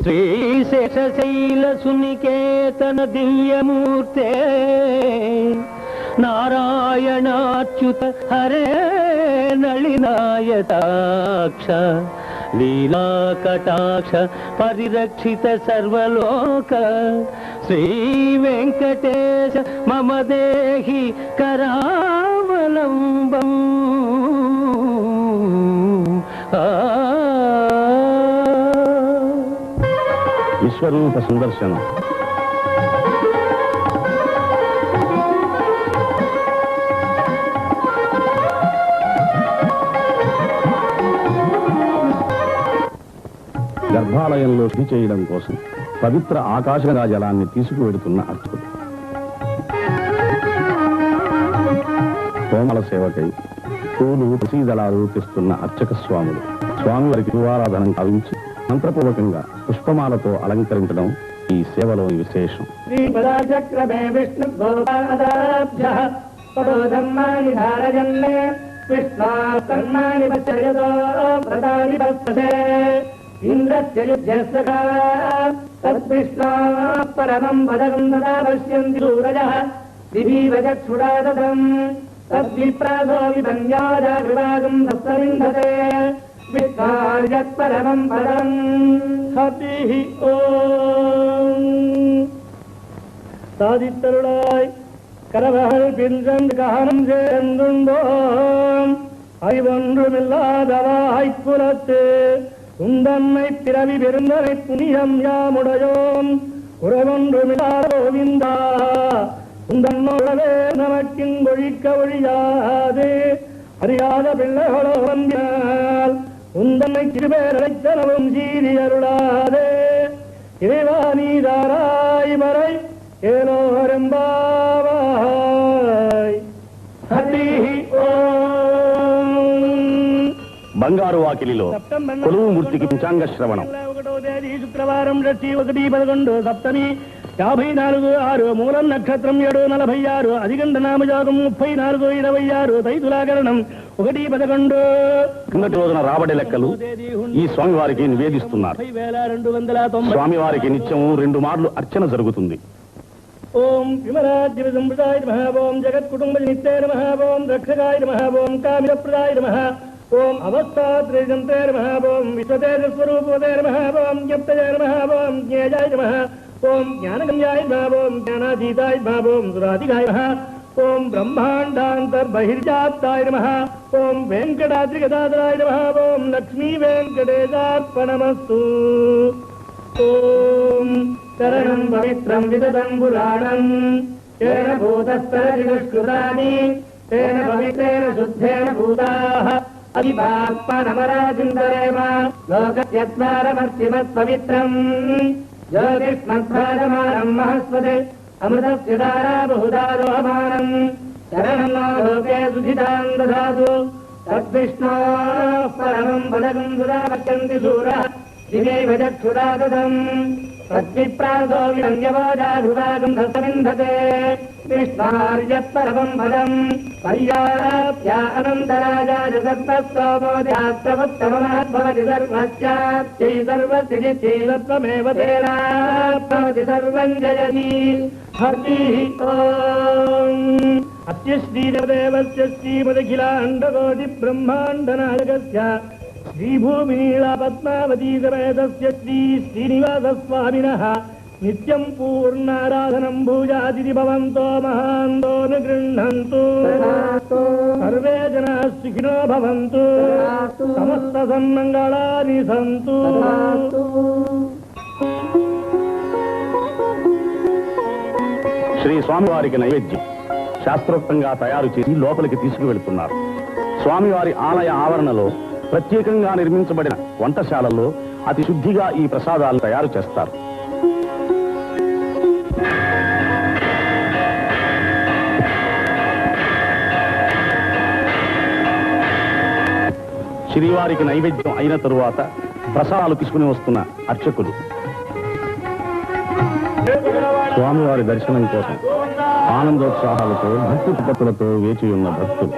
శ్రీశేషశైల సునికేతన దివ్యమూర్తే నారాయణాచ్యుత హరే నళినాయతాక్ష లీలాకటాక్ష పరిరక్షిత సర్వలోక శ్రీ వెంకటేశ మమ దేహి కరావలంబం. విశ్వరూప సుదర్శనం. గర్భాలయంలో శుద్ధి చేయడం కోసం పవిత్ర ఆకాశగంగా జలాన్ని తీసుకువెడుతున్న అర్చకుడు. హోమాల సేవకై పూలు తులసీదళాలు తెస్తున్న అర్చక స్వాములు స్వామివారికి పూవారాధన కావించి మంత్రపూర్వకంగా పుష్పమాలతో అలంకరించడం ఈ సేవలోని విశేషం. పరమం పదం సదా పశ్యంతి సూరజః దివీవచక్షుడాదం తద్విప్రాసో విభంజాజ విభాగం సప్తవింధతే విష్ణార్యత్పరమం పదం. ஹரிஹ ஓம். சாதித்தருளாய் கரவகள் பின்சென் கானம் சேர்ந்துண்டோம் ஐவொன்றுமில்லாதவாய்ப் புலத்து உந்தன்மை பிறவி பெருந்தனை புனியம் யாமுடையோம் உறவொன்றுமில்லாத கோவிந்தா உந்தன்னோடவே நமக்கிங்கொழிக்க ஒழியாது அறியாத பிள்ளைகளோ வந்தால் உந்தன்னை திருபேரழைத்தனவும் சீரி அருளாதே இறைவா நீதாராய் வரை ஏலோரெம்பாவாய். ஹரிஹ ஓம். బంగారు వాకిలిలో కొలువు మూర్తికి పంచాంగ శ్రవణం. 1వ తేదీ శుక్రవారం 1/11 సప్తమి 54/6 మూలం నక్షత్రం 7/46 అధిగంట నామయోగం 34/26 తైతులాకరణం 1/11. కిందటి రోజున రాబడి లెక్కలు ఈ స్వామివారికి నివేదిస్తున్నారు. 30,290. స్వామివారికి నిత్యము 2 మార్లు అర్చన జరుగుతుంది. ఓం విమరాజ్య సంప్రదాయ నమః. ఓం జగత్ కుటుంబ నిత్యాయ నమః. ఓం రక్షకాయ నమః. ఓం కామితప్రదాయ నమః. ఓం అవస్థాత్రేజంతే నమః. ఓం విశ్వతేజస్వరూపతే నమః. ఓం జ్ఞప్తయ నమః. ఓం జ్ఞేయాయ నమః. ఓం జ్ఞానగమ్యాయ నమః. ఓం జ్ఞానాతీతాయ నమః. ఓం సురాధికాయ నమః. ఓం బ్రహ్మాండాంతర్బహిర్జాప్తాయ నమః. ఓం వెంకటాద్రిగదాధరాయ నమః. ఓం లక్ష్మీ వెంకటేశార్పణమస్తు. ఓం శరణం పవిత్రం విదతం పురాణం తేన భూతస్తరజుష్కృతాని తేన పవిత్రేణ శుద్ధేన భూతాః అదిపాత్మనమరాజిందరేమ లోకస్యత్వారమర్చిమత్పవిత్రం జ్యోతిష్మద్భాజమానం మహస్వదే అమృతస్య ధారా బహుదా రోహమానం శరణం లోకే సుధితాం దదాతు తద్విష్ణోః పరమం పదకం సుదా పశ్యంతి శూరః దివైవ చక్షురాదదం తద్విప్రాసో విరంజవాజాభివాగం సప్తవింధతే విష్ణార్యత్పరమం పదం పర్యాప్య అనంతరాజాయ సర్వస్తోమోద్యాస్తవత్తమమహద్భవతి సర్వస్యాప్యై సర్వసిద్ధిత్వమేవ తేనాప్నవతి సర్వం జయతి. హరిః ఓం. అస్య శ్రీదేవదేవస్య శ్రీమదఖిలాండకోటి బ్రహ్మాండనాయకస్య శ్రీభూమినీళ పద్మావతీ సమేతస్య శ్రీ శ్రీనివాసస్వామినః నిత్యం పూర్ణారాధనం భూజాదితి భవంతో మహాంతో నిగృహ్ణంతు. సర్వే జనాః సుఖినో భవంతు. సమస్త సన్మంగళాని సంతు. శ్రీ స్వామివారికి నైవేద్యం శాస్త్రోక్తంగా తయారు చేసి లోపలికి తీసుకువెళ్తున్నారు. స్వామివారి ఆలయ ఆవరణలో ప్రత్యేకంగా నిర్మించబడిన వంటశాలలో అతి శుద్ధిగా ఈ ప్రసాదాలు తయారు చేస్తారు. శ్రీవారికి నైవేద్యం అయిన తరువాత ప్రసాదాలు తీసుకుని వస్తున్న అర్చకులు స్వామివారి దర్శనం కోసం ఆనందోత్సాహాలతో భక్తి పద్ధతులతో వేచి ఉన్న భక్తులు.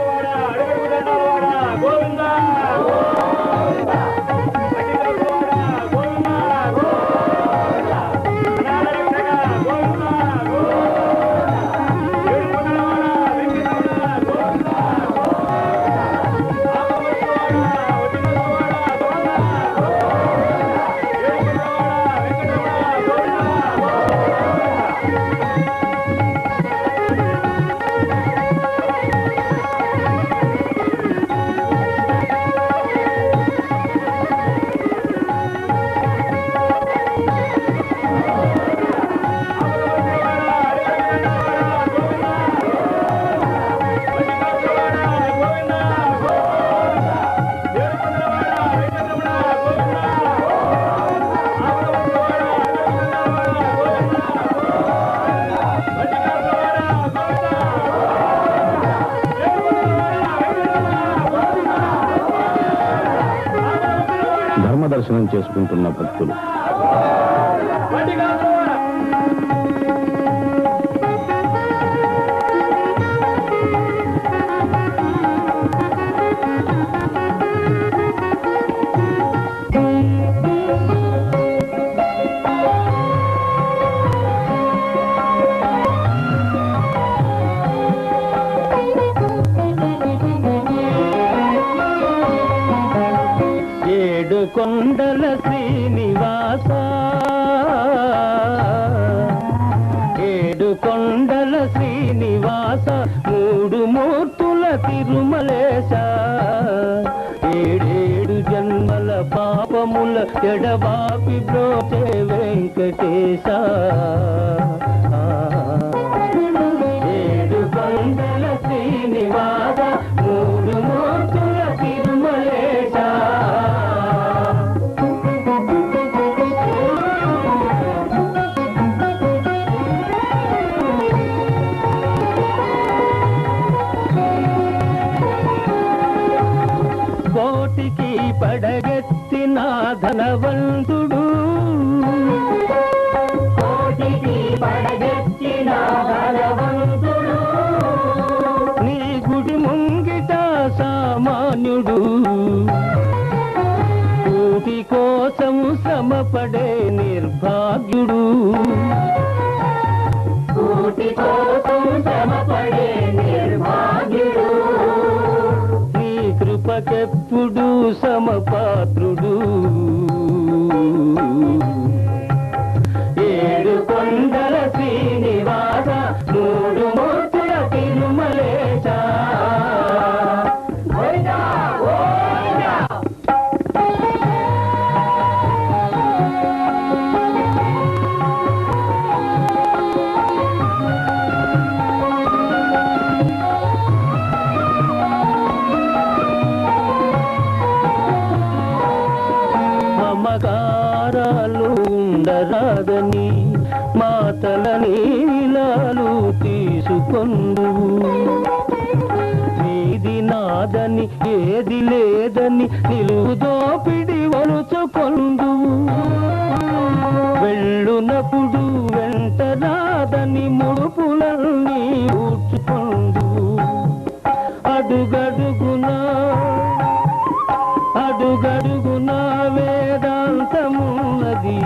దర్శనం చేసుకుంటున్న భక్తులు. కొండల శ్రీనివాస, ఏడు కొండల శ్రీనివాస, మూడు మూర్తుల తిరుమలేశ, ఏడేడు జన్మల పాపముల ఎడబాపి బ్రోచే వెంకటేశ. ఏడు కొండల శ్రీనివాస, మూడు మూర్తుల తిరుమలేశ. కోటికి పడగెత్తిన ధనవంతుడు, కోటికి పడగెత్తిన ధనవంతుడు, నీ గుడి ముంగిట సామాన్యుడు, కోటి కోసం శ్రమపడే నిర్భాగ్యుడు, కోటి కోసం శ్రమపడే నిర్భాగ్యుడు, కృపకెప్పుడు సమపాత్రుడు. ఏడు కొండల శ్రీనివాస, మూడు మూర్తుల తిరుమలేశ. మమకారాలు ఉండరాదని మాతల నీలాలు తీసుకొందు, నీది నాదని ఏది లేదని నిలువు దోపిడి వలుచుకొందు, వెళ్ళునప్పుడు వెంట రాదని ముడుపులన్నీ ఊడ్చుకొందు, అడుగడుగునా అడుగడుగునా వేదాంతమున్నది,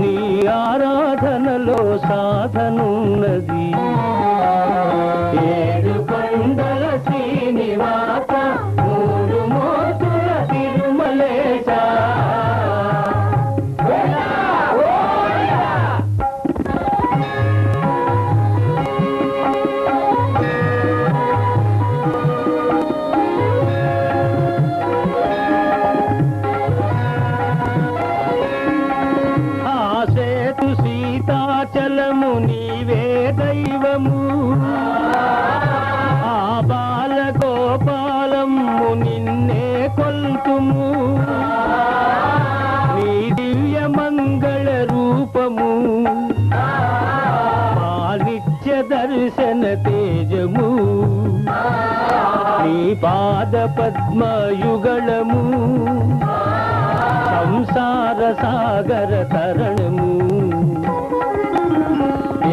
నీ ఆరాధనలో సాధనున్నది. ఏడు కొండల శ్రీనివాస, మూడు మూర్తుల తిరుమలేశ. సీతాచలము నీవే దైవము, ఆ బాలగోపాలము నిన్నే కొల్తుము, నీ దివ్య మంగళ రూపము, నిత్య దర్శన తేజము, నీ పాద పద్మయుగళము, సంసార సాగర తరణము.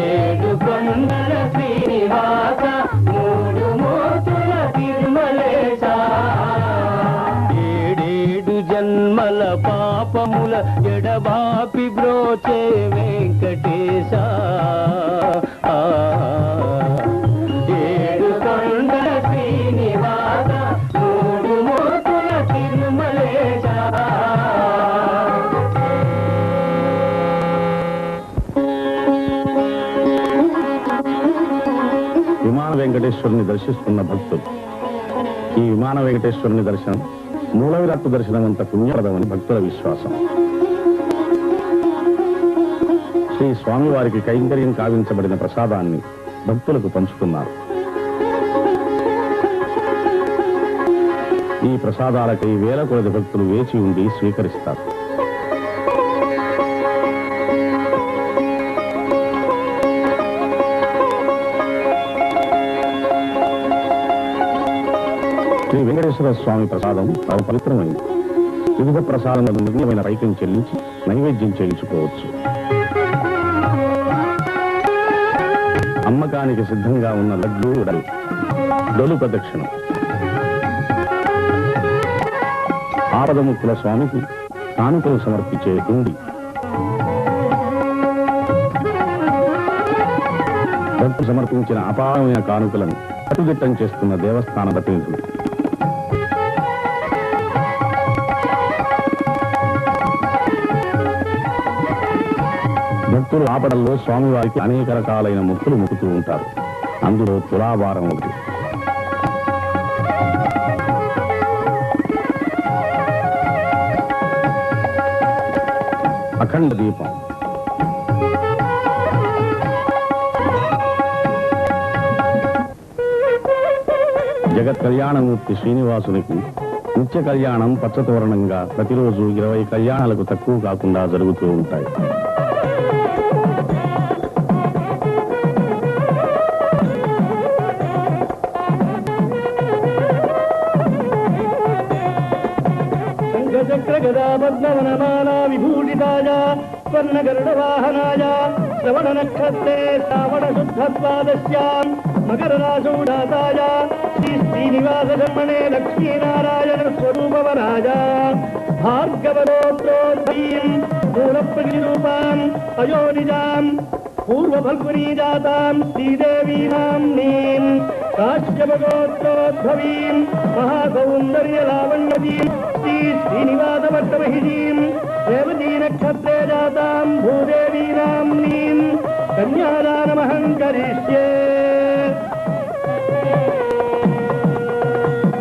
ఏడు కొండల శ్రీనివాస, మూడు మూర్తుల తిరుమలేశ, ఏడేడు జన్మల పాపముల ఎడబాపి బ్రోచే వెంకటేశ. ఏడు కొండల శ్రీనివాస, మూడు మూర్తుల తిరుమలేశ. విమాన వెంకటేశ్వరుని దర్శిస్తున్న భక్తులు. ఈ విమాన వెంకటేశ్వరుని దర్శనం మూల విరాట్టు దర్శనం అంత పుణ్యప్రదమని భక్తుల విశ్వాసం. శ్రీ స్వామివారికి కైంకర్యం కావించబడిన ప్రసాదాన్ని భక్తులకు పంచుతున్నారు. ఈ ప్రసాదాలకై వేల కొలది భక్తులు వేచి ఉండి స్వీకరిస్తారు. శ్రీ వెంకటేశ్వర స్వామి ప్రసాదం పవిత్రమైంది. వివిధ ప్రసాదములకు నిర్ణయమైన పైకం చెల్లించి నైవేద్యం చేయించుకోవచ్చు. అమ్మకానికి సిద్ధంగా ఉన్న లడ్లు ఉడలు, డొలు ప్రదక్షిణం. ఆపదముక్కుల స్వామికి కానుకలు సమర్పించే కుండి, భక్తులు సమర్పించిన అపారమైన కానుకలను కట్టుదిట్టం చేస్తున్న దేవస్థాన ప్రతినిధులు. భక్తులు ఆపడల్లో స్వామివారికి అనేక రకాలైన మొక్కులు మొక్కుతూ ఉంటారు. అందులో తులాభారం ఒకటి. అఖండ దీపం, జగత్ కళ్యాణమూర్తి శ్రీనివాసునికి నిత్య కళ్యాణం పచ్చతోరణంగా ప్రతిరోజు 20 కళ్యాణాలకు తక్కువ కాకుండా జరుగుతూ ఉంటాయి. శంఖచక్ర గదా పద్మవనమాలా విభూషితాయ స్వర్ణగరుడవాహనాయ శ్రవణ నక్షత్రే శ్రావణ శుద్ధ ద్వాదశ్యాం మకర రాశూఢాతాయ శ్రీ శ్రీనివాస బ్రహ్మణే లక్ష్మీనారాయణ స్వరూపవరాజ భార్గవగోత్రోద్భవీం మూలప్రతిరూపాం అయోనిజాం పూర్వఫల్గునీ జాతాం శ్రీదేవీనాంనీం కాశ్యపగోత్రోద్భవీం మహాసౌందర్యలావణ్యతీం శ్రీ శ్రీనివాసవర్తమహిషీం రేవతీ నక్షత్రే జాతాం భూదేవీనాంనీం కన్యాదానమహం కరిష్యే.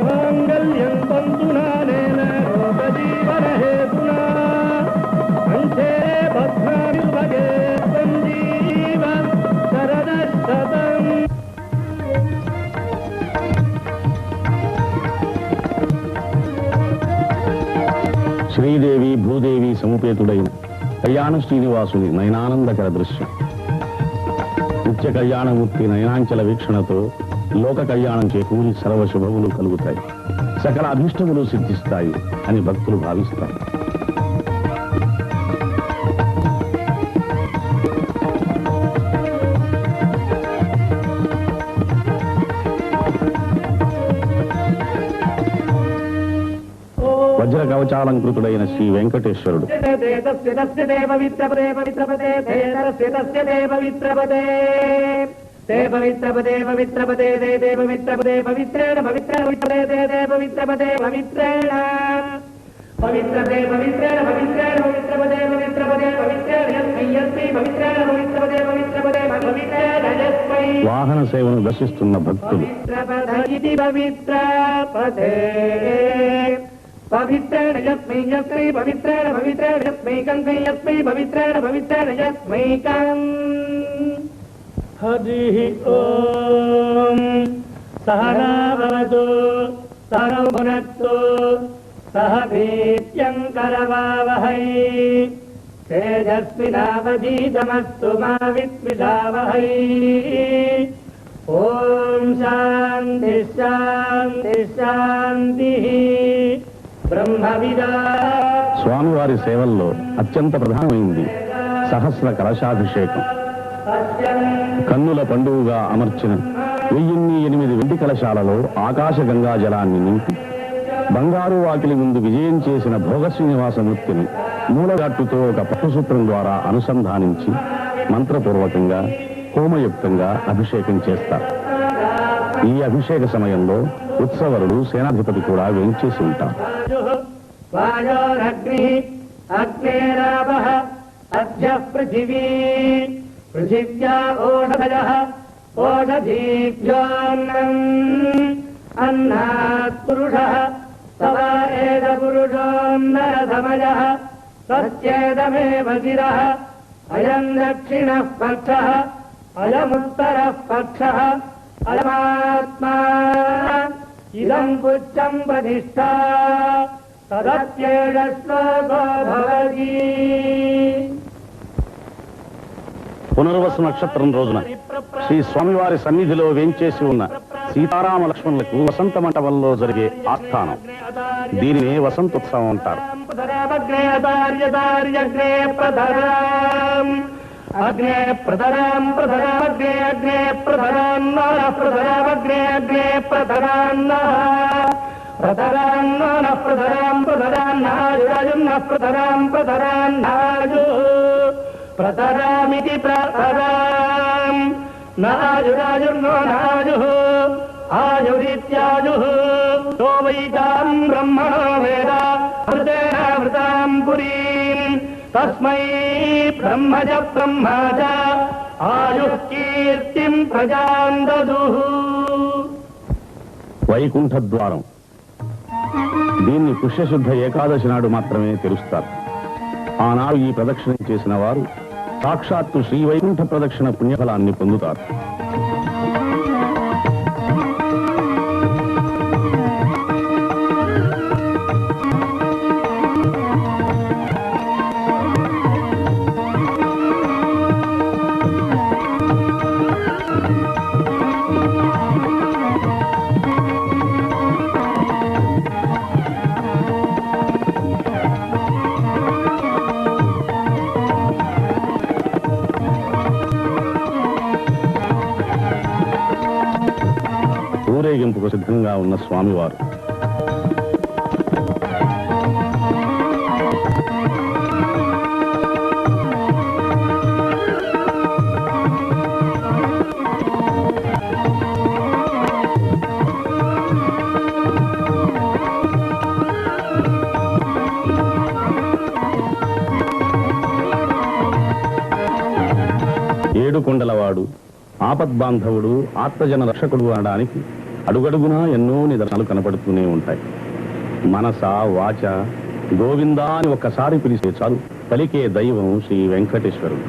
మాంగళ్యం తంతునానేన లోకజీవనహేతునా కంఠే బధ్నామిరుభగే సంజీవ శరదశతం. శ్రీదేవి భూదేవి సముపేతుడైన కళ్యాణ శ్రీనివాసుని నయనానందకర దృశ్యం. నిత్య కళ్యాణమూర్తి నయనాంచల వీక్షణతో లోక కళ్యాణం చేకూరి సర్వశుభములు కలుగుతాయి, సకల అభిష్టములు సిద్ధిస్తాయి అని భక్తులు భావిస్తారు. వజ్ర కవచాలంకృతుడైన శ్రీ వెంకటేశ్వరుడు వాహన సేవను దర్శిస్తున్న భక్తులు పవిత్రేణ యస్మై యస్మై పవిత్రేణ పవిత్రేణ యస్మైకం యస్మై పవిత్రేణ పవిత్రేణ యస్మైకం. హరి ఓం. సహనా భవతు సహనౌ భునక్తు సహ వీర్యంకరవావహై తేజస్వినావధీతమస్తు మా విద్విషావహై. ఓం శాంతి శాంతి శాంతి. స్వామివారి సేవల్లో అత్యంత ప్రధానమైంది సహస్ర కలశాభిషేకం. కన్నుల పండుగగా అమర్చిన 1008 వెండి కలశాలలో ఆకాశ గంగా జలాన్ని నింపి బంగారు వాకిలి ముందు విజయం చేసిన భోగ శ్రీనివాసమూర్తిని మూలగట్టుతో ఒక పట్టుసూత్రం ద్వారా అనుసంధానించి మంత్రపూర్వకంగా హోమయుక్తంగా అభిషేకం చేస్తారు. ఈ అభిషేక సమయంలో ఉత్సవరుడు సేనాధిపతి కూడా వేంచేసి ఉంటారు. పృథివ్యా ఓషధయః ఓషధీభ్యోऽన్నం అన్నాత్ పురుషः సవ ఏద పురుషోన్నరధమయः తస్యేదమేవ శిరः అయం దక్షిణः పక్షः అయముత్తరः పక్షः అయమాత్మా ఇదం పుచ్చం ప్రతిష్ఠా తదత్యేష శ్లోకో భవతి. పునర్వసు నక్షత్రం రోజున శ్రీ స్వామివారి సన్నిధిలో వేంచేసి ఉన్న సీతారామ లక్ష్మణులకు వసంత మంటపంలో జరిగే ఆస్థానం. దీనినే వసంతోత్సవం అంటారు. प्रथरामग्नेतार्यतार्यग्ने प्रथराम् अग्ने प्रथरामग्ने अग्ने प्रथरान्नः प्रथरामग्ने अग्ने प्रथरान्नः प्रथरान्नः प्रथरान्नायुराजुन्नः प्रथरान्नाजु प्रथरामिति प्रथराम् नाजुराजुर्नो नाजुः आयुरित्याजुः तो वैताम् ब्रह्मणो वेद अमृतेनामृताम् पुरीम् तस्मै ब्रह्मज ब्रह्मज आयुः कीर्तिम् प्रजाम् ददुः. వైకుంఠ ద్వారం దీన్ని పుష్యశుద్ధ ఏకాదశి నాడు మాత్రమే తెరుస్తారు. ఆనాడు ఈ ప్రదక్షిణ చేసిన వారు సాక్షాత్తు శ్రీ వైకుంఠ ప్రదక్షిణ పుణ్యఫలాన్ని పొందుతారు. ఊరేగింపుకు సిద్ధంగా ఉన్న స్వామివారు ఏడుకొండలవాడు, ఆపద్బాంధవుడు, ఆత్మజన రక్షకుడు అనడానికి అడుగడుగునా ఎన్నో నిదర్శనాలు కనపడుతూనే ఉంటాయి. మనస వాచ గోవిందా అని ఒక్కసారి పిలిస్తే చాలు పలికే దైవం శ్రీ వెంకటేశ్వరుడు.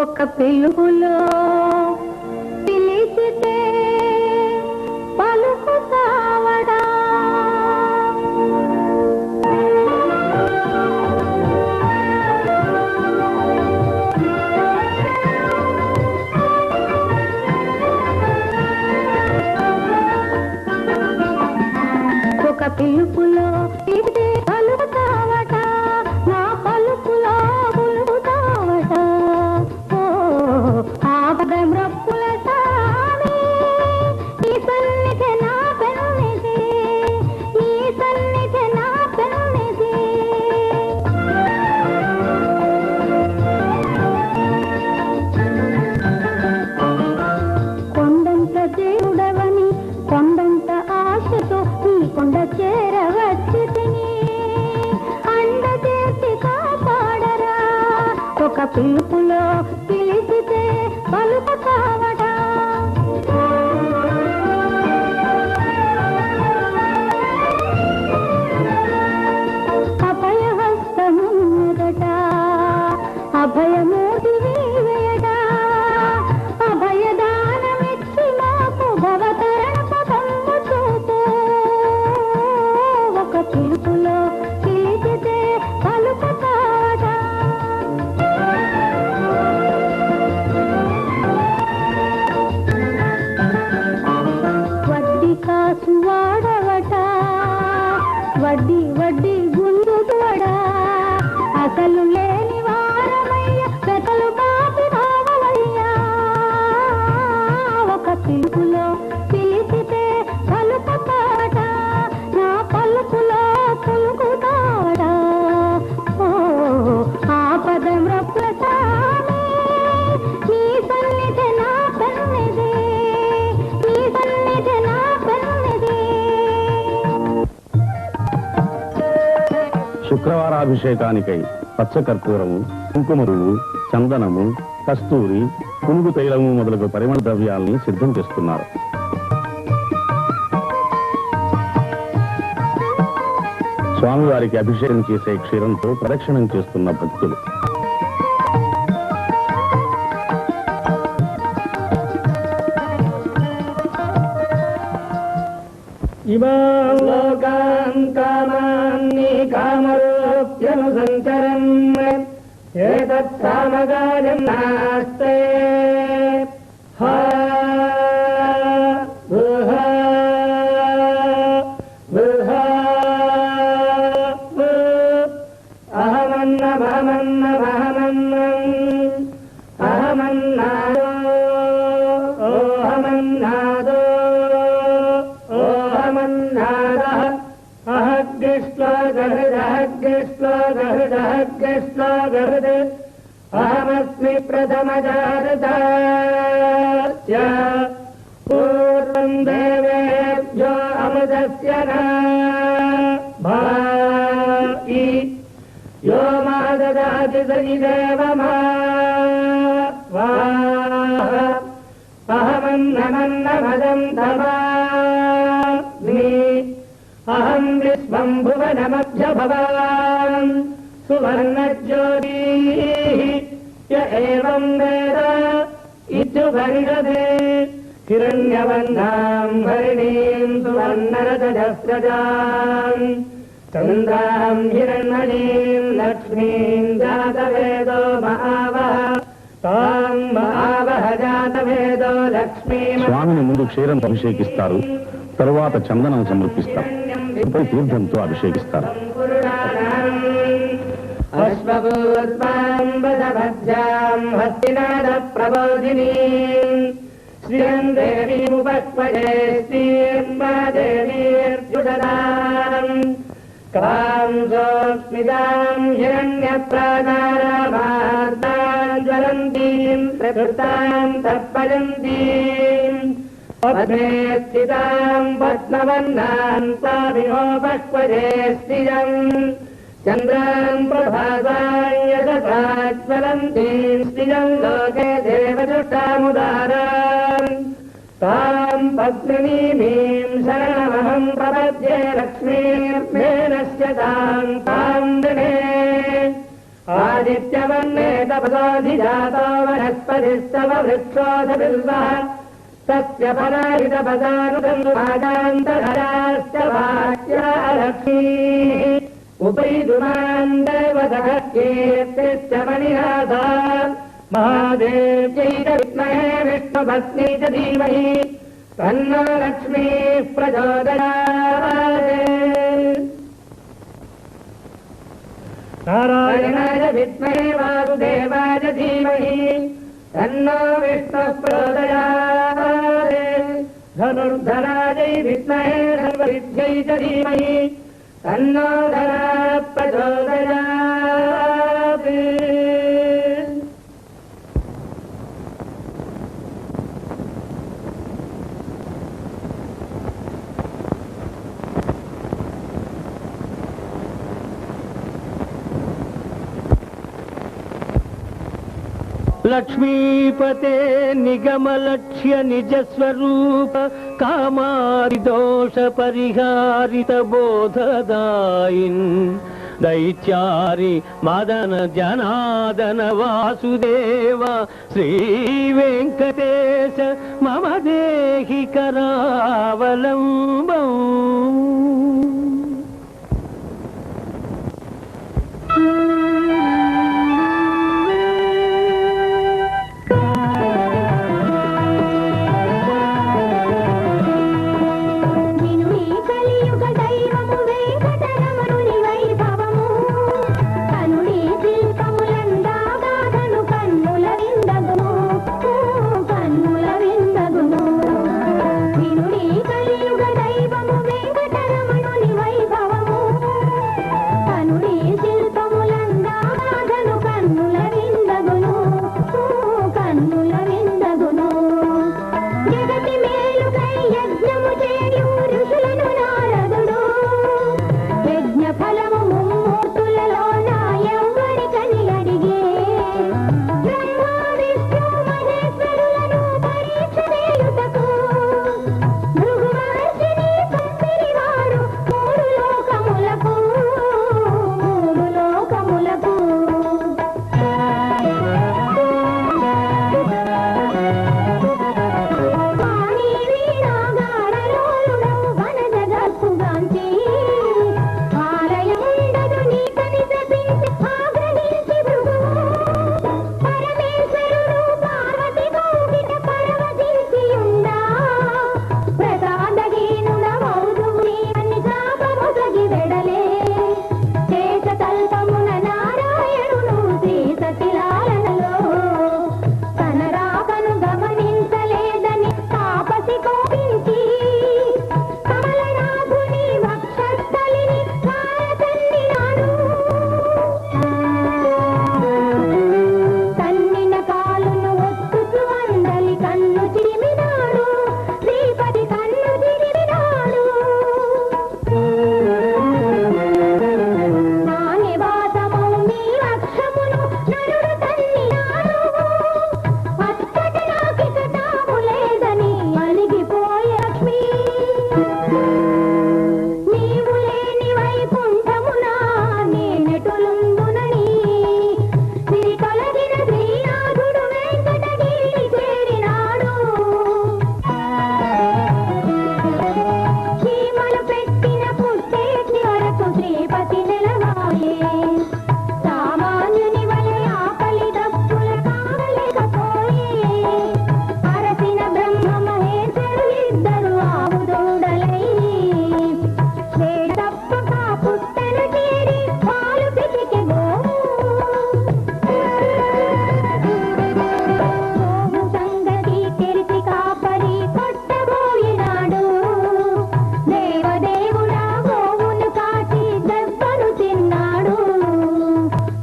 ఒక పిలుపులో పిలిచితే పలుకుతావడా ఒక పిలుపులో పిలిచితే పలుకుతావట నా పలుకులో పులుకుతావట ఆపదమ్రప్పుల సామి ఈ సన్నిధి నా పెన్నిధి ఈ సన్నిధి నా పెన్నిధి కొండంత దేవుడవని కొండంత ఆశతో ఈ కొండ చేరవచ్చి తిని అండ చేసి కాపాడరా ఒక పిలుపులో పిలిచితే పలుకుతావడా అభయహస్తమున్నదట అభయమూర్తి వేయట అభయదానమిచ్చి మాకు భవతరణ పదము చూపు ఒక పిలుపులో పిలిచితే పలుకుతావడా వడ్డీ కాసు వాడవట వడ్డీ వడ్డీ గుండువడా అసలు లేని వారమయ్య పెతలు కాపి రావలయ్యా ఒక పిలుపులో పిలిచితే పలుకుతాడ నా పలుకులో పులుకుతాడ ఆపదమ్రప్రసామి నీ సన్నిధి నా సన్నిధి శుక్రవారాభిషేకానికై పచ్చకర్పూరము, కుంకుమరువు, చందనము, కస్తూరి, పునుగు తైలము మొదలగు పరిమళ ద్రవ్యాల్ని సిద్ధం చేస్తున్నారు. స్వామివారికి అభిషేకం చేసే క్షీరంతో ప్రదక్షిణం చేస్తున్న భక్తులు. ఇమాం లోకాన్ కామాన్ని కామరూప్యనుసంచరన్ ఏతత్ కామగాయం నాస్తే హా బృహా బృహా అహమన్నమహమన్నమహమన్నం అహమన్నాదో ఓహమన్నాదో ఓహమన్నాదః అహగ్గిష్ట్వాగహృదహగ్గిష్ట్వాగహృదహగ్గిష్ట్వాగహృద్ అహమస్మి ప్రథమజాతస్య పూర్వం దేవేభ్యో అమృతస్య భాయి यो मा ददाति स इदेव मा अहमन्नमन्नमदं तमामि अहं विश्वं भुवनमभ्यभवान् सुवर्णज्योतिः य एवं वेद इत्युपनिषदे हिरण्यवर्णां हरिणीं सुवर्णरजस्रजाम् चन्द्रां हिरण्मणीं लक्ष्मीं जातवेदो महावः तां महावः जातवेदो लक्ष्मीं. స్వామిని ముందు క్షీరం అభిషేకిస్తారు, తరువాత చందనం సమర్పిస్తారు, తీర్థంతో అభిషేకిస్తారు. అశ్వభూత్వాంబదభద్రాం హస్తినాద ప్రబోధినీం శ్రీయం దేవీముపక్వజే శ్రీర్మాదేవీర్జుషదాం కాంసోస్మితాం హిరణ్యప్రాకారమార్తాం జ్వలంతీం ప్రకృతాం తత్పయంతీం పద్మే స్థితాం పద్మవర్ణాం స్వామినోపక్వజే శ్రియం చంద్రాం ప్రభాసాం యశసా జ్వలంతీం శ్రియం లోకే దేవదుష్టాముదారాం तां पद्मिनीमीं शरणमहं प्रपद्ये लक्ष्मीर्मेनस्य तां तां दिने आदित्यवर्णे तपसोऽधिजातो वनस्पतिस्तव वृक्षोऽधबिल्वः तस्य फलाहितपदानुगन्धुमागान्तधराश्च वाक्या लक्ष्मीः उपैदुमान् देवतः कीर्तिश्च मणिनाथा महादेव्यै च विद्महे विष्णुपत्नी च धीमहि तन्नो लक्ष्मीः प्रचोदयात् नारायणाय विद्महे वासुदेवाय धीमहि तन्नो विष्णुः प्रचोदयात् धनुर्धरायै विद्महे धन्वविद्यै च धीमहि तन्नो धरा प्रचोदयात्. లక్ష్మీపతే నిగమలక్ష్య నిజస్వరూప కామారిదోష పరిహారిత బోధదాయిన్ దైత్యారి మదన జనాదన వాసుదేవ శ్రీ వెంకటేశ మమ దేహి కరావలంబం. కలియుగ దైవ కాచి కమలనాభుని వక్షస్థలిని కారతన్నినాడు తన్నిన కాలును ఒత్తుచు అందలి కన్ను చిరిమినాడు శ్రీపతి కన్ను చిరిమినాడు నా నివాసము మీ వక్షమును నరుడు తన్నినాడు అచ్చట నాకిక తాము లేదని అలిగిపోయే లక్ష్మి నీవు లేని వైకుంఠమునా నేనెటులుందునని సిరి తొలగిన శ్రీనాథుడు వెంకటగిరి చేరినాడు చీమలు పెట్టిన పుట్టేటి వరకు శ్రీపతి నిలవాయే సామాన్యుని వలె ఆకలి దప్పుల కావలేకపోయే అరసిన బ్రహ్మ మహేశ్వరులిద్దరు ఆవుదూడలై వేడప్పక పుట్టను చేరి పాలు పితికి గోవు సంగతి తెరిచి కాపరి కొట్టబోయినాడు దేవదేవుడా గోవును కాచి దెబ్బను తిన్నాడు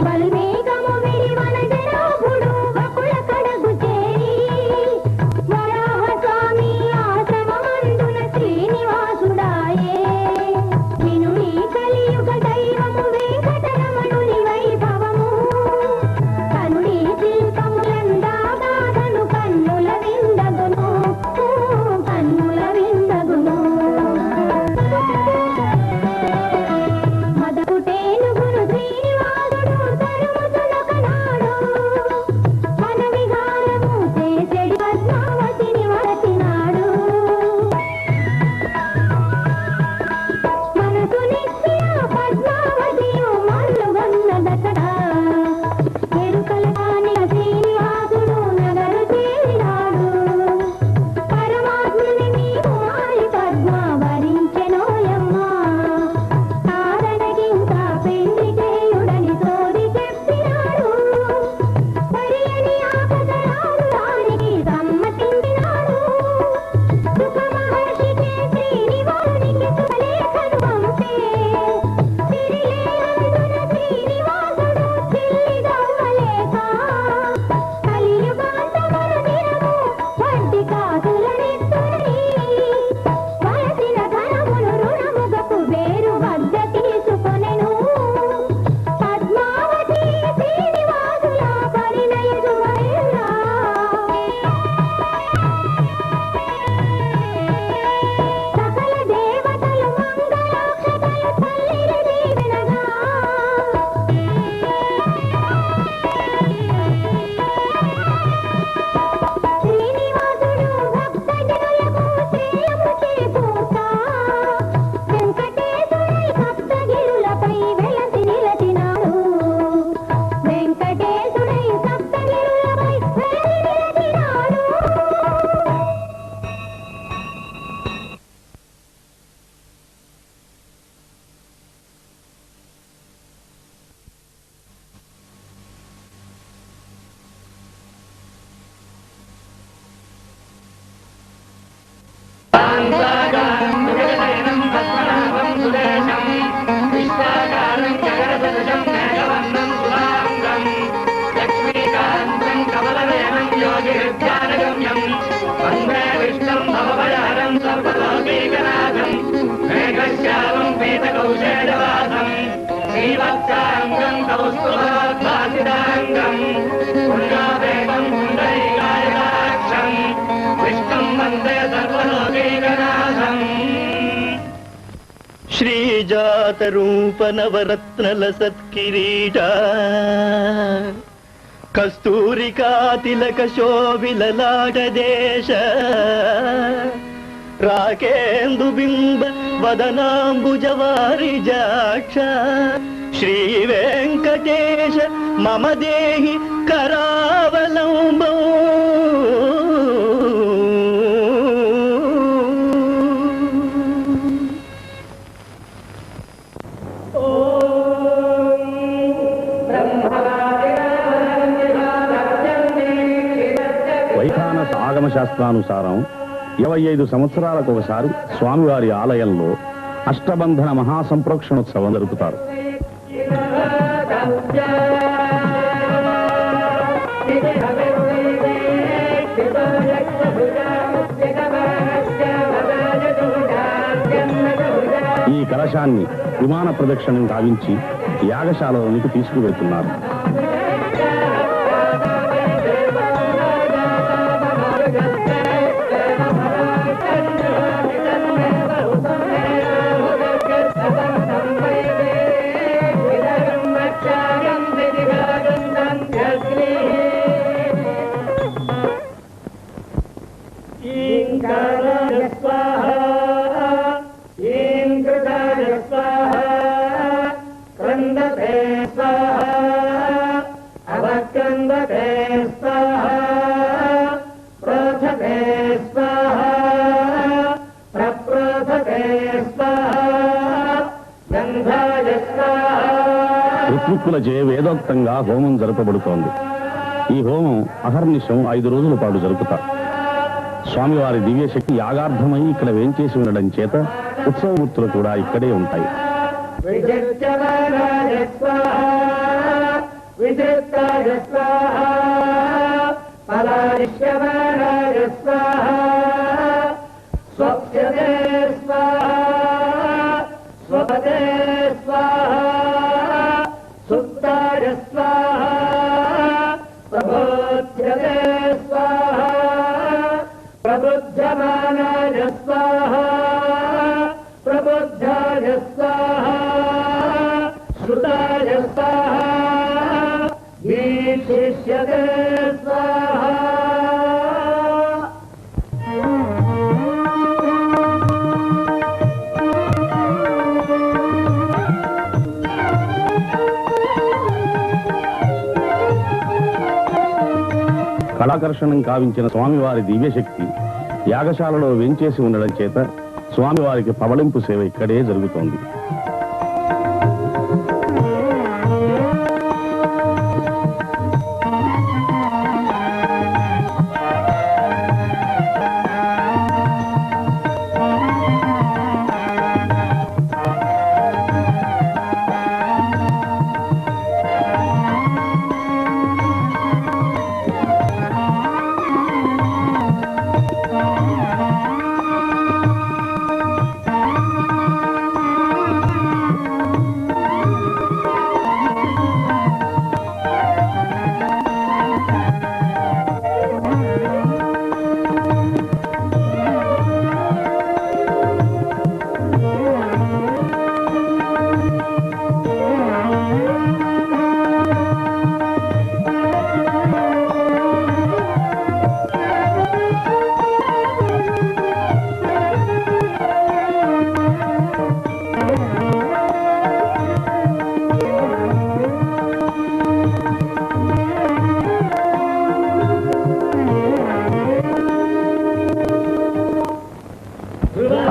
బలిమేఘము విరివన జనాభుడు వకుల కడగు చేరి వరాహస్వామి ఆశ్రమమందున శ్రీనివాసుడాయే వినుడి కలియుగ దైవము వెంకటరమణుని వైభవము కనుడి శిల్పములందాగాధను కన్నుల విందగును కన్నుల విందగును మదపుటేనుగును శ్రీనివాసుడు తరుముతునొకనాడు మన విహారము చేసెడి పద్మావతిని వరచినాడు మనసు నిత్య పద్మావతియు మల్లుగొన్నదక్కడ ఎరుకల కానిన శ్రీనివాసుడు నగరు చేరినాడు పరమాత్ముని మీ కుమారి పద్మ వరించెనోయమ్మ కాదనగింకా పెళ్లి చేయుడని సోది చెప్పినాడు సరియని ఆపదరాలు దానికి సమ్మతించినాడు సుఖ మహర్షికే శ్రీనివాసునికి శుభలేఖను పంపే సిరిలేనందున శ్రీనివాసుడు చిల్లిదవ్వలేక కలియుగాంతమున దినము వడ్డీ కాసులనెత్తునని వలసిన ధనమును రుణముగకు వేరు వద్ద తీసుకొనెను పద్మావతి శ్రీనివాసుల పరిణయ శుభవేళ సకల దేవతలు మంగళాక్షతలు తల్లిని దీవెనగా శ్రీనివాసుడు భక్తజనులకు శ్రేయము చేకూర్చ వెంకటేశుడై సప్తగిరులపై వెలసి నిలచినాడు వెంకటేశుడై సప్తగిరులపై వెలసి నిలచినాడు శ్రీజాత రూప నవరత్నల సత్కిరీట కస్తూరికా తిలక శోభిలలాట దేశ రాకేందు బింబ వదనాంబుజవారి జాక్ష శ్రీ వెంకటేశ మమ దేహి కరావలంబం వైఖానస ఆగమ శాస్త్రానుసారం 25 సంవత్సరాలకు ఒకసారి స్వామివారి ఆలయంలో అష్టబంధన మహాసంప్రోక్షణోత్సవం జరుపుతారు. ఈ కలశాన్ని విమాన ప్రదక్షిణం గావించి యాగశాలలోనికి తీసుకువెళ్తున్నారు. ఋత్విక్కులచే వేదోక్తంగా హోమం జరపబడుతోంది. ఈ హోమం అహర్నిశం 5 రోజుల పాటు జరుపుతారు. స్వామివారి దివ్యశక్తి యాగార్థమై ఇక్కడ వేంచేసి ఉండడం చేత ఉత్సవమూర్తులు కూడా ఇక్కడే ఉంటాయి. ప్రబుద్ధమానాయ స్వాహా ప్రబుద్ధాయ స్వాహా శ్రుతాయ స్వాహా వీక్షిష్యతే స్వాహా. కళాకర్షణం కావించిన స్వామివారి దివ్యశక్తి యాగశాలలో వెంచేసి ఉండడం చేత స్వామివారికి పవళింపు సేవ ఇక్కడే జరుగుతోంది.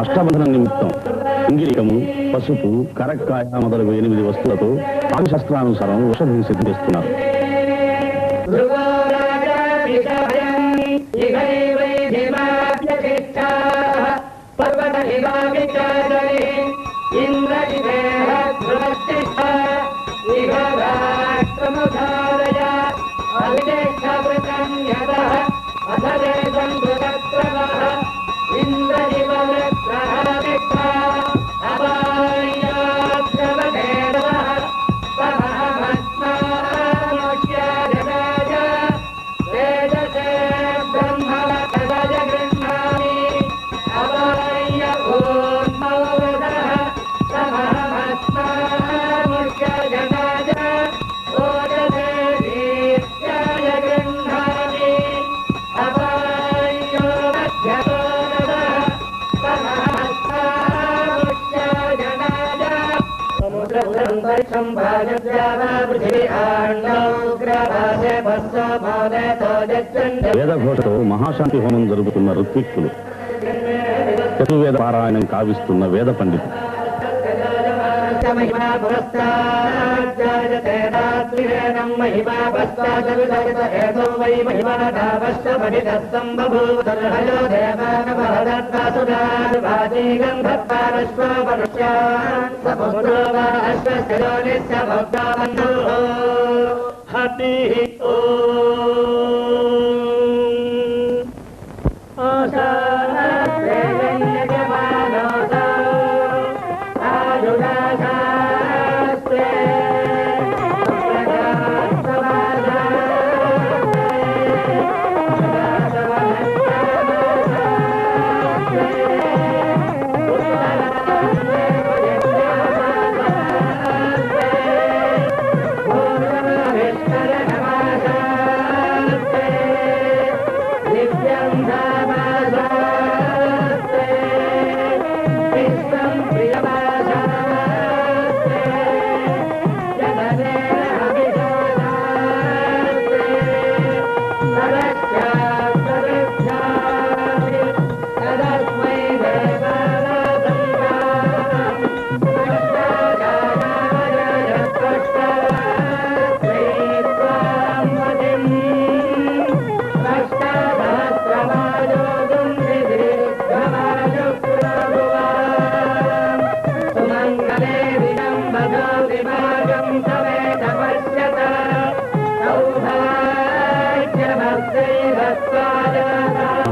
అష్టబంధనం నిమిత్తం ఇంగిలికము, పసుపు, కరక్కాయ మొదలగు 8 వస్తువులతో పాకశాస్త్రానుసారం ఔషధం సిద్ధిస్తున్నారు. వేదఘోషతో మహాశాంతి హోమం జరుగుతున్న ఋత్విక్కులు, చతుర్వేద పారాయణం కావిస్తున్న వేద పండితులు, महिमा पुरस्ताज्जायते रात्रिरेणं महिमा पश्चादविदयत एतो वै महिमा धावश्च परिदत्तं बभूवदर्हयो देवानवहदत्तासुरार्वाची गन्धत्तारश्वो मनुष्यान् समुद्रो वा अश्वस्य योनिश्च भक्ताबन्धुः हतिः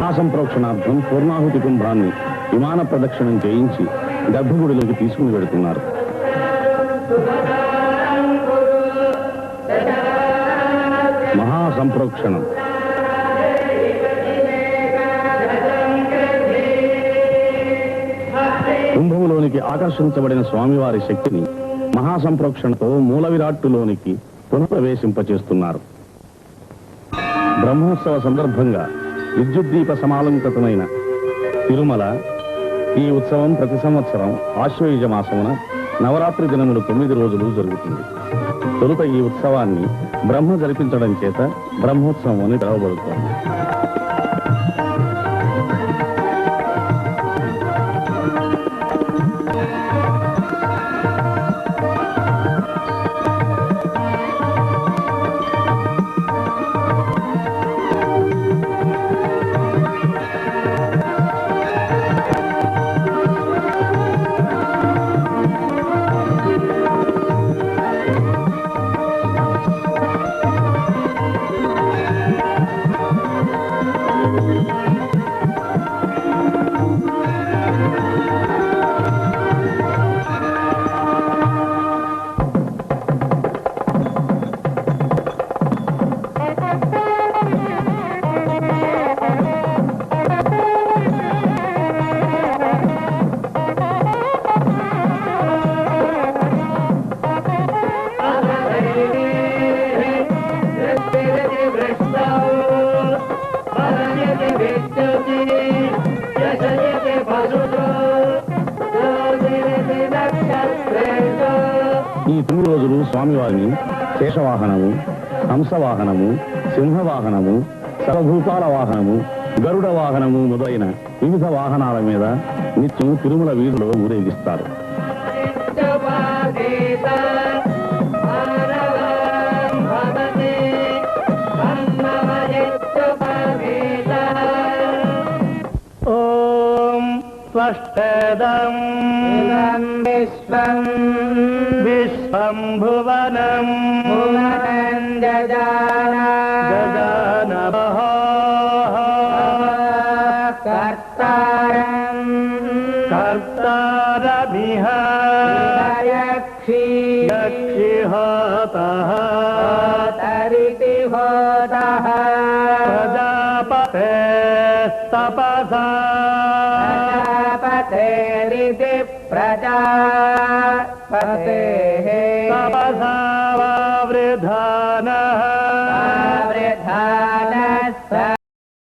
మహాసంప్రోక్షణార్థం పూర్ణాహుతి కుంభాన్ని విమాన ప్రదక్షిణం చేయించి గర్భగుడిలోకి తీసుకుని వెడుతున్నారు. మహాసంప్రోక్షణం కుంభంలోనికి ఆకర్షించబడిన స్వామివారి శక్తిని మహాసంప్రోక్షణతో మూల విరాట్టులోనికి పునఃప్రవేశింపచేస్తున్నారు. బ్రహ్మోత్సవ సందర్భంగా విద్యుద్దీప సమాలంకృతమైన తిరుమల ఈ ఉత్సవం ప్రతి సంవత్సరం ఆశ్వయుజ మాసమున నవరాత్రి దినములు 9 రోజులు జరుగుతుంది. తొలుత ఈ ఉత్సవాన్ని బ్రహ్మ జరిపించడం చేత బ్రహ్మోత్సవం అని పిలువబడుతోంది. ఈ 9 రోజులు స్వామివారిని శేషవాహనము, హంసవాహనము, సింహవాహనము, సర్వభూతాల వాహనము, గరుడ వాహనము మొదలైన వివిధ వాహనాల మీద నిత్యం తిరుమల వీధులలో ఊరేగిస్తారు. స్వష్టదం విశ్వం విశ్వం భువనం భువనం జజానః కర్తారం కర్తారమిహ యక్షిహోతః తరితి హోతః ప్రజాపతేస్తపసా ప్రజాపతేరితి ప్రజాపతేః తపసా వృధానః